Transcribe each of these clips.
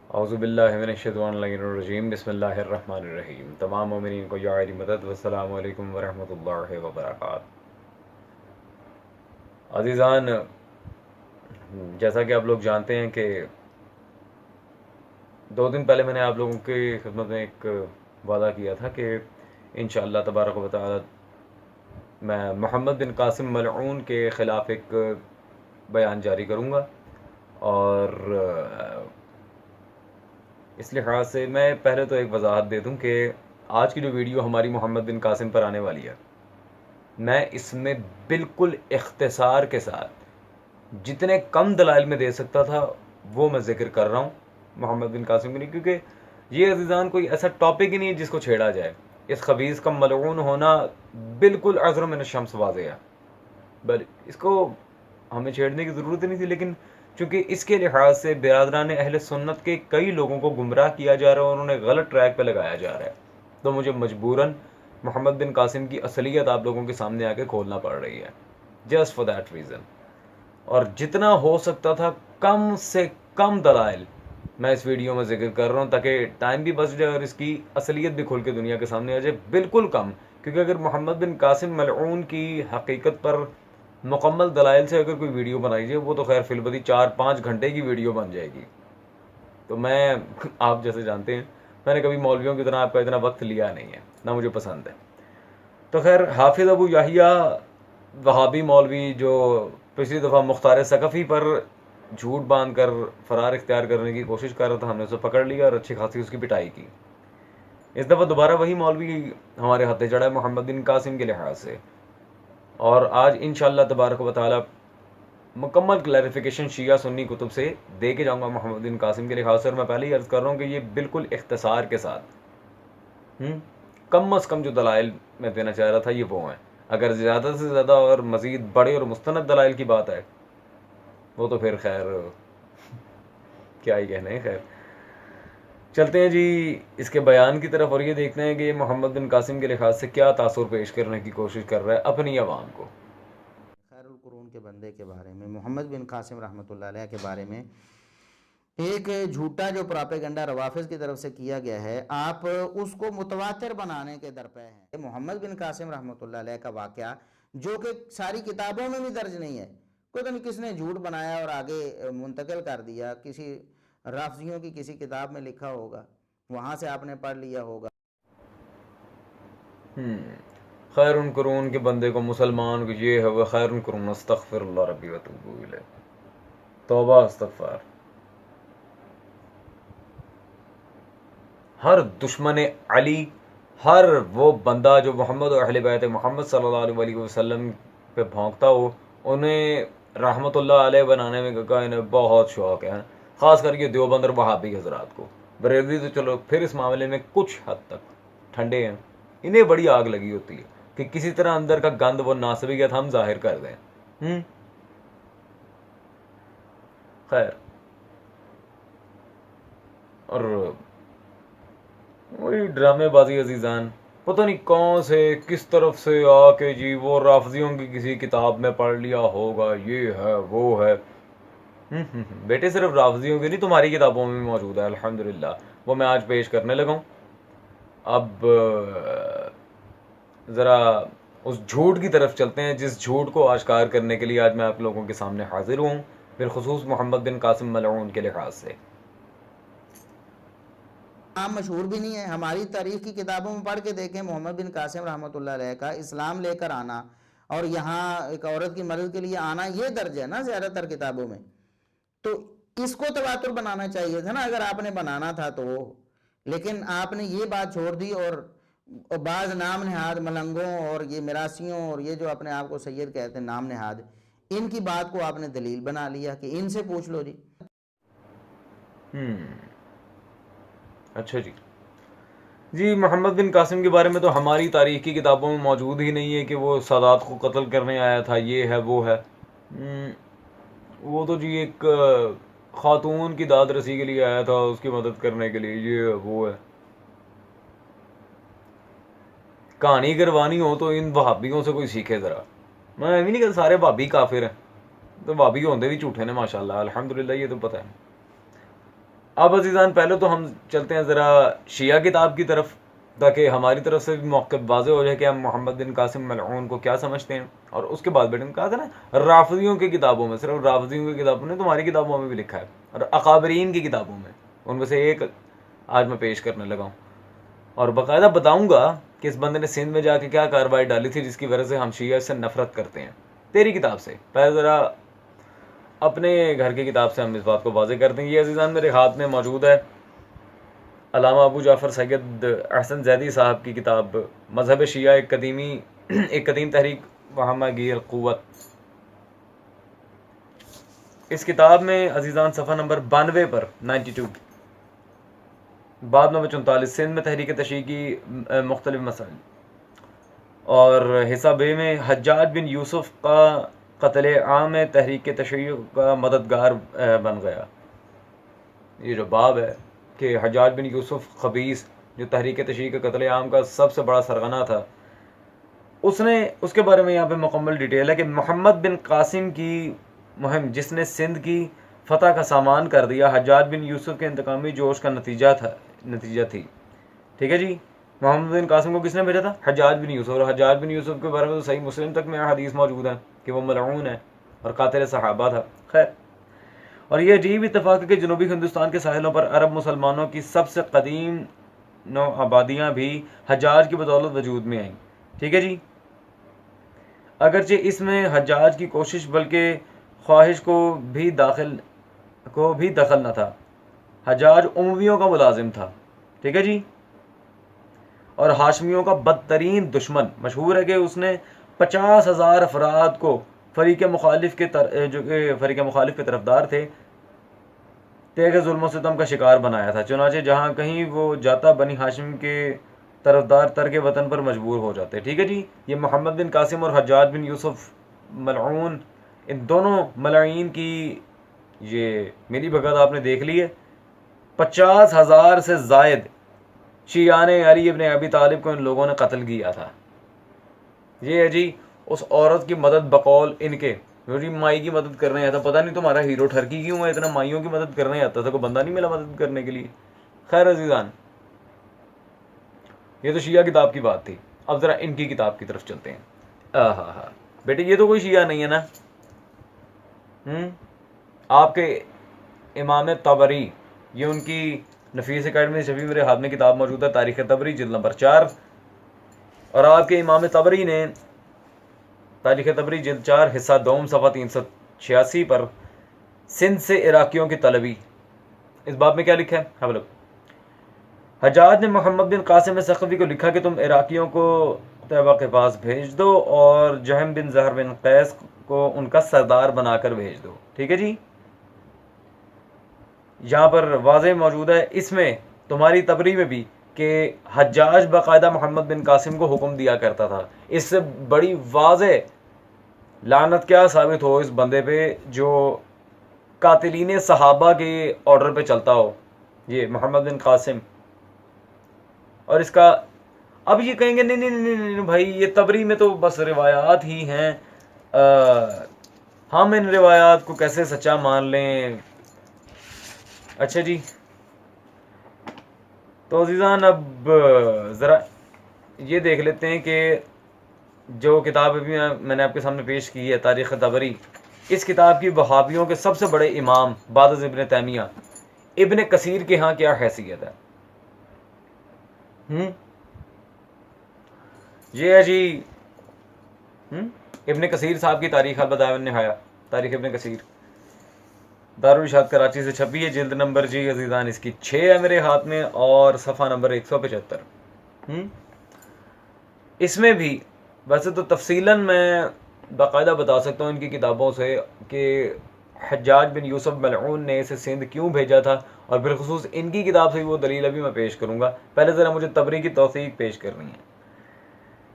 औज़ुबिल्लाहिमिनश्शैतानिर्रजीम बिस्मिल्लाहिर्रहमानिर्रहीम। तमाम मोमिनीन को या अली मदद वस्सलामु अलैकुम वरहमतुल्लाहि वबरकातुहू। अज़ीज़ान, जैसा कि आप लोग जानते हैं कि 2 दिन पहले मैंने आप लोगों की खिदमत में एक वादा किया था कि इंशाअल्लाह तबारक व तआला मैं मोहम्मद बिन कासिम मलऊन के ख़िलाफ़ एक बयान जारी करूँगा। और इस लिहाज से मैं पहले तो एक वजाहत दे दूँ कि आज की जो वीडियो हमारी मोहम्मद बिन कासिम पर आने वाली है, मैं इसमें बिल्कुल इख्तिसार के साथ जितने कम दलाइल में दे सकता था वो मैं ज़िक्र कर रहा हूँ मोहम्मद बिन कासिम के लिए, क्योंकि ये अज़ीज़ान कोई ऐसा टॉपिक ही नहीं है जिसको छेड़ा जाए। इस खबीज़ का मलऊन होना बिल्कुल अज़र मिन शम्स वाज़ेह है, बल इसको हमें छेड़ने की ज़रूरत ही नहीं थी। लेकिन चूँकि इसके लिहाज से बिरादरान अहले सुन्नत के कई लोगों को गुमराह किया जा रहा है और उन्हें गलत ट्रैक पर लगाया जा रहा है, तो मुझे मजबूरन मोहम्मद बिन कासिम की असलियत आप लोगों के सामने आके खोलना पड़ रही है, जस्ट फॉर दैट रीज़न। और जितना हो सकता था कम से कम दलाइल मैं इस वीडियो में जिक्र कर रहा हूँ, ताकि टाइम भी बच जाए और इसकी असलियत भी खुल के दुनिया के सामने आ जाए। बिल्कुल कम, क्योंकि अगर मोहम्मद बिन कासिम मलऊन की हकीकत पर मुकम्मल दलाइल से अगर कोई वीडियो बनाई जाए, वो तो खैर फिलबदी 4-5 घंटे की वीडियो बन जाएगी। तो मैं आप जैसे जानते हैं, मैंने कभी मौलवियों की तरह आपका इतना वक्त लिया नहीं है, ना मुझे पसंद है। तो खैर, हाफिज़ अबू याहिया वहाबी मौलवी जो पिछली दफ़ा मुख्तार सकफ़ी पर झूठ बांध कर फ़रार इख्तियार करने की कोशिश कर रहा था, हमने उसे पकड़ लिया और अच्छी खासी उसकी पिटाई की। इस दफ़ा दोबारा वही मौलवी हमारे हत्थे चढ़ा है मोहम्मद बिन कासिम के लिहाज से। और आज इंशाअल्लाह तबारक व तआला मुकम्मल क्लैरिफिकेशन शिया सुन्नी कुतुब से दे के जाऊँगा मोहम्मद बिन कासिम के लिहाज से। और मैं पहले ही अर्ज़ कर रहा हूँ कि ये बिल्कुल इख्तिसार के साथ कम अज़ कम जो दलाइल मैं देना चाह रहा था ये वो हैं। अगर ज़्यादा से ज़्यादा और मज़ीद बड़े और मुस्तनद दलाइल की बात है, वो तो फिर खैर क्या ही कहने हैं। खैर, चलते हैं जी इसके बयान की तरफ और ये देखते हैं कि ये मोहम्मद बिन कासिम के लिहाज से क्या तासुर पेश करने की कोशिश कर रहा है अपनी आवाम को। खैरुल कुरून के बंदे के बारे में, मोहम्मद बिन कासिम रहमतुल्लाह अलैह के बारे में एक झूठा जो प्रोपेगेंडा रवाफिज की तरफ से किया गया है, आप उसको मुतवातिर बनाने के दरपे हैं। मोहम्मद बिन कासिम रहमतुल्लाह अलैह का वाक़या जो कि सारी किताबों में भी दर्ज नहीं है, पता नहीं किसने झूठ बनाया और आगे मुंतकिल कर दिया, किसी राफजियों की किसी किताब में लिखा होगा, वहाँ से आपने पढ़ लिया होगा। खैरुन कुरून के बंदे को मुसलमान को ये है वह खैरुन कुरून अस्तगफिरुल्लाह रब्बी व अतूबु इलैह। तौबा इस्तगफार। हर दुश्मन अली, हर वो बंदा जो मोहम्मद और अहले बैत मोहम्मद सल्लल्लाहु अलैहि वसल्लम पे भौंकता हो, उन्हें रहमतुल्लाह अलैह बनाने में का इन्हें बहुत शौक़ है, ख़ास करके देवबंद और वहाबी हजरात को। बरेलवी तो चलो फिर इस मामले में कुछ हद तक ठंडे हैं, इन्हें बड़ी आग लगी होती है कि किसी तरह अंदर का गंद वो नासबियत हम जाहिर कर दें। खैर, और वही ड्रामेबाजी अजीज़ान, पता नहीं कौन से किस तरफ से आके जी वो राफजियों की किसी किताब में पढ़ लिया होगा, ये है वो है। बेटे, सिर्फ राफजियों की नहीं, तुम्हारी किताबों में भी मौजूद है अल्हम्दुलिल्लाह। वो मैं आज पेश करने लगा हूँ। अब ज़रा उस झूठ की तरफ चलते हैं जिस झूठ को आश्कार करने के लिए आज मैं आप लोगों के सामने हाजिर हूँ, बिलखुसूस मोहम्मद बिन कासिम मलऊन के लिहाज से। नाम मशहूर भी नहीं है, हमारी तारीख की किताबों में पढ़ के देखें, मोहम्मद बिन कासिम रहमतुल्लाह अलैह का इस्लाम लेकर आना और यहाँ एक औरत की मदद के लिए आना, ये दर्ज है ना ज़्यादातर किताबों में। तो इसको तवातुर बनाना चाहिए था ना, अगर आपने बनाना था तो। लेकिन आपने ये बात छोड़ दी और बाज़ नाम नहाद मलंगों और ये मिरासियों और ये जो अपने आप को सैयद कहते हैं नाम नहाद, इनकी बात को आपने दलील बना लिया कि इनसे पूछ लो जी। अच्छा जी। जी, मोहम्मद बिन कासिम के बारे में तो हमारी तारीख की किताबों में मौजूद ही नहीं है कि वो सादात को कत्ल करने आया था, ये है वो है। वो तो जी एक खातून की दाद रसी के लिए आया था, उसकी मदद करने के लिए, ये है वो है। कहानी करवानी हो तो इन वहाबियों से कोई सीखे ज़रा। मैं भी नहीं कहता सारे भाभी काफिर हैं, तो भाभी होंदे भी झूठे ने माशाल्लाह अल्हम्दुलिल्लाह, ये तो पता है। अब अजीज़ान पहले तो हम चलते हैं ज़रा शिया किताब की तरफ, ताकि हमारी तरफ से भी मौक़िफ़ वाज़ेह हो जाए कि हम मोहम्मद बिन कासिम मलऊन को क्या समझते हैं। और उसके बाद बेटे कहा था ना, राफ़िदियों की किताबों में, सिर्फ राफ़िदियों की किताबों में, तुम्हारी किताबों में भी लिखा है, और अकाबरीन की किताबों में, उनमें से एक आज मैं पेश करने लगा हूँ। और बाकायदा बताऊँगा कि इस बंदे ने सिंध में जाके क्या कार्रवाई डाली थी जिसकी वजह से हम शिया से नफ़रत करते हैं, तेरी किताब से। पहले ज़रा अपने घर की किताब से हम इस बात को वाज़ेह करते हैं। ये अज़ीज़ान मेरे हाथ में मौजूद है अल्लामा अबू जाफ़र सैयद अहसन ज़ैदी साहब की किताब मज़हब शिया एक कदीम तहरीक वहमागीर क़ुव्वत। इस किताब में अज़ीज़ान सफ़ा नंबर 92 पर 92 बाब नंबर 44 सिंध में तहरीक तशरीह की मुख्तलिफ मसाइल, और हिस्सा बे में हज्जाज बिन यूसुफ का क़त्ल आम तहरीक तशरीह का मददगार बन गया। ये जो बाब है कि हज्जाज बिन यूसुफ खबीस जो तहरीक तशरीह के क़त्ल आम का सबसे बड़ा सरगना था, उसके बारे में यहाँ पे मुकम्मल डिटेल है कि मोहम्मद बिन कासिम की मुहिम जिसने सिंध की फ़तह का सामान कर दिया, हज्जाज बिन यूसुफ के इंतकामी जोश का नतीजा थी। ठीक है जी, मोहम्मद बिन कासिम को किसने भेजा था? हज्जाज बिन यूसुफ। और हज्जाज बिन यूसुफ के बारे में तो सही मुस्लिम तक में हदीस मौजूद है कि वो मलऊन है और कातिल सहाबा था। खैर, और ये अजीब इत्तेफाक है कि जनूबी हिंदुस्तान के साहिलों पर अरब मुसलमानों की सबसे कदीम नौ आबादियाँ भी हज्जाज की बदौलत वजूद में आईं। ठीक है जी, अगरचे इसमें हज्जाज की कोशिश बल्कि ख्वाहिश को भी दखल न था। हज्जाज उमवियों का मुलाजिम था। ठीक है जी, और हाशमियों का बदतरीन दुश्मन। मशहूर है कि उसने 50,000 अफराद को फरीक मुखालिफ के तरफदार थे तेगे जुल्म सितम का शिकार बनाया था। चुनाचे जहाँ कहीं वो जाता बनी हाशिम के तरफदार तर्क वतन पर मजबूर हो जाते। ठीक है जी, ये मोहम्मद बिन कासिम और हज्जाज बिन यूसुफ मलऊन, इन दोनों मलाइन की ये मिली भगत आपने देख ली है। 50,000 से जायद शियाने अली इब्न अबी तालिब को इन लोगों ने कत्ल किया था। ये है जी उस औरत की मदद बकौल इनके, मेरी माई की मदद करने आया था। पता नहीं तुम्हारा हीरो ठरकी क्यों है, इतना माइयों की मदद करने आता था, कोई बंदा नहीं मिला मदद करने के लिए। खैर अजीजान, ये तो शिया किताब की बात थी। अब जरा इनकी किताब की तरफ चलते हैं। हा बेटे, ये तो कोई शिया नहीं है ना। आपके इमाम तबरी, ये उनकी नफीस अकेडमी से भी मेरे हाथ में किताब मौजूद है, तारीख़ तबरी जिल्द नंबर 4। और आपके इमाम तबरी ने तारीख़ तबरी जिल्द 4 हिस्सा 2 सफ़ा 386 पर सिंध से इराकियों की तलबी, इस बाब में क्या लिखा है? हाँ बोलो। हज्जाज ने मोहम्मद बिन कासिम सखवी को लिखा कि तुम इराकियों को तैबा के पास भेज दो और जहम बिन ज़हर बिन कैस को उनका सरदार बनाकर भेज दो। ठीक है जी, यहाँ पर वाज़े मौजूद है इसमें तुम्हारी तबरी में भी कि हज्जाज बाकायदा मोहम्मद बिन कासिम को हुक्म दिया करता था। इससे बड़ी वाज़े लानत क्या साबित हो इस बंदे पे जो कातिलीन सहाबा के ऑर्डर पे चलता हो, ये मोहम्मद बिन कासिम। और इसका अब ये कहेंगे नहीं नहीं नहीं नहीं भाई, ये तबरी में तो बस रिवायात ही हैं, हम इन रिवायात को कैसे सच्चा मान लें। अच्छा जी, तो अज़ीज़ान अब ज़रा ये देख लेते हैं कि जो किताब अभी मैंने आपके सामने पेश की है तारीख़ तबरी, इस किताब की वहाबियों के सबसे बड़े इमाम बाद इब्न तैमिया इब्न कसीर के यहाँ क्या हैसियत है। ये है जी इब्न कसीर साहब की तारीख़ अल-बदाया निहाया, तारीख़ इब्न कसीर, दारुल इरशाद कराची से छपी है, जिल्द नंबर जी अज़ीज़ान इसकी 6 है मेरे हाथ में, और सफ़ा नंबर 175। इसमें भी वैसे तो तफसीलन मैं बाकायदा बता सकता हूँ इनकी किताबों से कि हज्जाज बिन यूसुफ मलऊन ने इसे सिंध क्यों भेजा था, और बिलखुसूस इनकी किताब से वो दलील अभी मैं पेश करूँगा। पहले ज़रा मुझे तबरी की तौसीक पेश करनी है।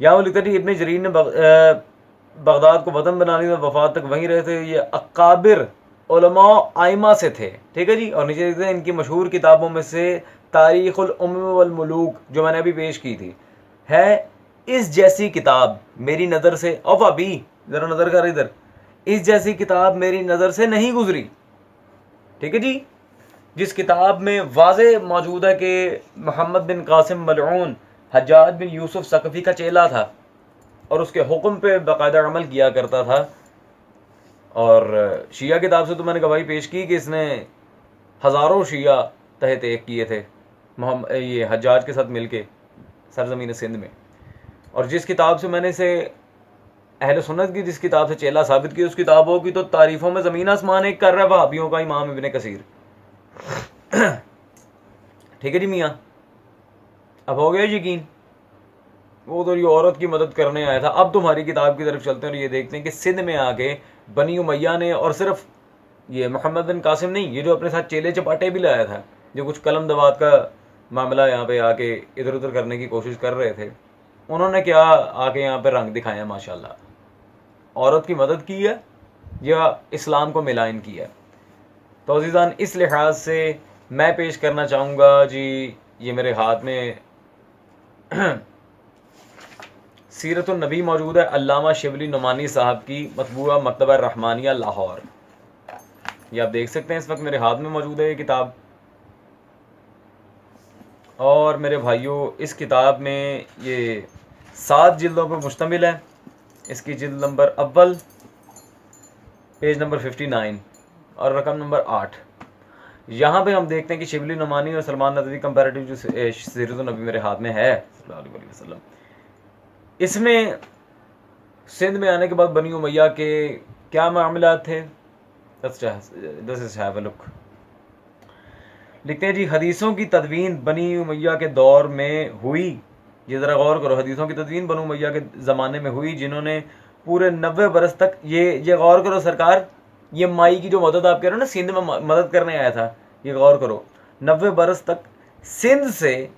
यहाँ वो लिखता है इब्न जरीर ने बगदाद को वतन बनाने में वफात तक वहीं रहे थे, ये अकाबिर उलमा आइमा से थे। ठीक है जी, और नीचे देखते हैं इनकी मशहूर किताबों में से तारीख़ुल उम्म वल मुलूक जो मैंने अभी पेश की थी, है इस जैसी किताब मेरी नज़र से, और अभी ज़रा नज़र कर इधर, इस जैसी किताब मेरी नज़र से नहीं गुजरी। ठीक है जी, जिस किताब में वाज़े मौजूद है कि मोहम्मद बिन कासिम मलऊन हज्जाज बिन यूसुफ सकफ़ी का चेला था और उसके हुक्म पे बाकायदा अमल किया करता था। और शिया किताब से तो मैंने गवाही पेश की कि इसने हज़ारों शिया तहत एक किए थे ये हज्जाज के साथ मिलके सरजमीन सिंध में। और जिस किताब से मैंने इसे अहले सुन्नत की जिस किताब से चेला साबित की, उस किताबों की तो तारीफों में ज़मीन आसमान एक कर रहा है वहाबियों का इमाम इब्ने कसीर। ठीक है जी मियाँ, अब हो गया यकीन। वो तो ये औरत की मदद करने आया था। अब तुम्हारी किताब की तरफ चलते हैं और ये देखते हैं कि सिंध में आके बनी उमैया ने, और सिर्फ ये मोहम्मद बिन कासिम नहीं, ये जो अपने साथ चेले चपाटे भी लाया था, जो कुछ कलम दवात का मामला यहाँ पे आके इधर उधर करने की कोशिश कर रहे थे, उन्होंने क्या आके यहाँ पे रंग दिखाया माशाल्लाह। औरत की मदद की है या इस्लाम को मिलान किया है। तो अज़ीज़ान, इस लिहाज से मैं पेश करना चाहूँगा जी, ये मेरे हाथ में सीरतुन नबी मौजूद है, अल्लामा शिबली नुमानी साहब की मतबूआ मकतबा रहमानिया लाहौर। ये आप देख सकते हैं इस वक्त मेरे हाथ में मौजूद है ये किताब। और मेरे भाइयों, इस किताब में ये 7 जिल्दों पर मुश्तमिल है। इसकी जिल्द नंबर अव्वल, पेज नंबर 59 और रकम नंबर 8। यहाँ पे हम देखते हैं कि शिबली नुमानी और सलमान नदवी कंपैरेटिव जो सीरतुन नबी मेरे हाथ में है सल्लल्लाहु अलैहि वसल्लम, इसमें सिंध में आने के बाद बनी उमैया के क्या मामलात थे। लुक लिखते हैं जी, हदीसों की तदवीन बनी उमैया के दौर में हुई। ये ज़रा गौर करो, हदीसों की तदवीन बनी उमैया के ज़माने में हुई, जिन्होंने पूरे 90 बरस तक ये गौर करो सरकार, ये माई की जो मदद आप कह रहे हो ना, सिंध में मदद करने आया था, ये गौर करो, 90 बरस तक सिंध से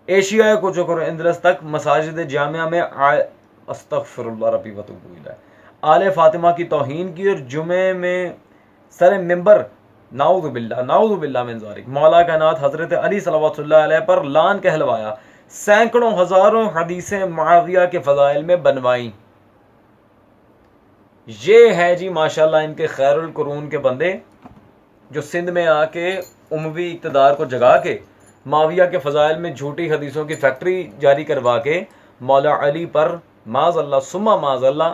एशिया को जो करो इंदलस तक मसाजिद जामिया में अस्तगफिरुल्लाह रब्बी व तूबू इलैह आले फातिमा की तौहीन की, और जुमे में सर मिंबर नाउज़ु बिल्लाह मिन ज़ालिक मौला कायनात हज़रत अली सल्लल्लाहु अलैहि पर लान कहलवाया। सैकड़ों हज़ारों हदीसें मुआविया के फ़ज़ाइल में बनवाई। ये है जी माशाल्लाह इनके खैरुल कुरून के बंदे, जो सिंध में आके उमवी इक़्तिदार को जगा के माविया के फ़ज़ाइल में झूठी हदीसों की फैक्ट्री जारी करवा के मौला अली पर माज़अल्लाह सुम्मा माज़अल्लाह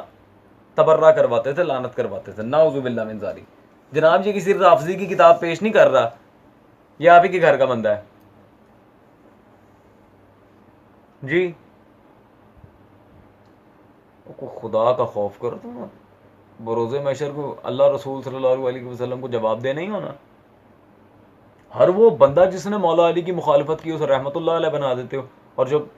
तबर्रा करवाते थे, लानत करवाते थे। नाउज़ु बिल्लाह मिन ज़ालिक। जनाब जी किसी राफ़ज़ी की किताब पेश नहीं कर रहा, यह आप ही के घर का बंदा है जी। खुदा का खौफ करो तुम, बरोज़े महशर को अल्लाह रसूल सल्लल्लाहु अलैहि वसल्लम को जवाब दे नहीं होना। हर वो बंदा जिसने मौला अली की मुखालफत की उसे रहमतुल्लाह अलैह बना देते हो। और जब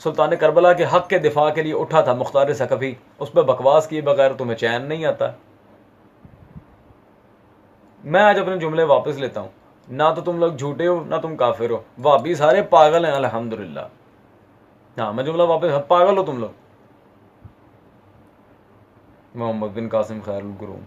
सुल्तान करबला के हक के दिफा के लिए उठा था मुख्तार सकफी, उस पर बकवास किए बगैर तुम्हें चैन नहीं आता। मैं आज अपने जुमले वापस लेता हूँ, ना तो तुम लोग झूठे हो ना तुम काफिर हो, वाबी सारे पागल हैं अल्हम्दुलिल्लाह। हाँ, मैं जुमला वापस, पागल हो तुम लोग। मोहम्मद बिन कासिम खैरुल कुरून।